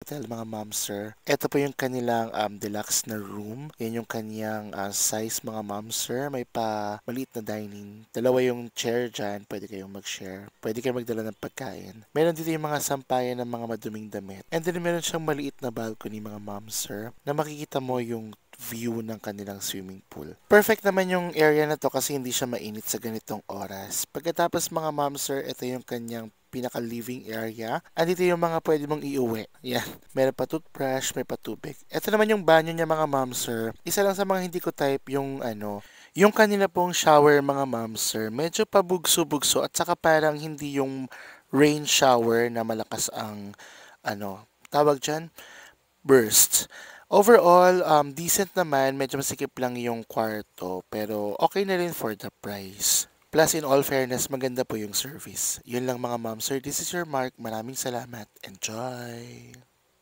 Hotel, mga ma'am sir. Ito po yung kanilang deluxe na room. Yan yung kanyang size, mga ma'am sir. May pa maliit na dining. Dalawa yung chair dyan. Pwede kayong mag-share. Pwede kayong magdala ng pagkain. Meron dito yung mga sampayan ng mga maduming damit. And then meron siyang maliit na balcony, mga ma'am sir, na makikita mo yung view ng kanilang swimming pool. Perfect naman yung area na to kasi hindi siya mainit sa ganitong oras. Pagkatapos, mga ma'am sir, ito yung kanyang pinaka-living area. Andito yung mga pwede mong iuwi. Yan. Meron pa toothbrush, may patubig. Ito naman yung banyo niya, mga ma'am sir. Isa lang sa mga hindi ko type yung yung kanila pong shower, mga ma'am sir. Medyo pabugso-bugso at saka parang hindi yung rain shower na malakas ang tawag dyan, burst. Overall, decent naman. Medyo masikip lang yung kwarto. Pero okay na rin for the price. Plus, in all fairness, maganda po yung service. Yun lang, mga ma'am sir. This is your Mark. Maraming salamat. Enjoy!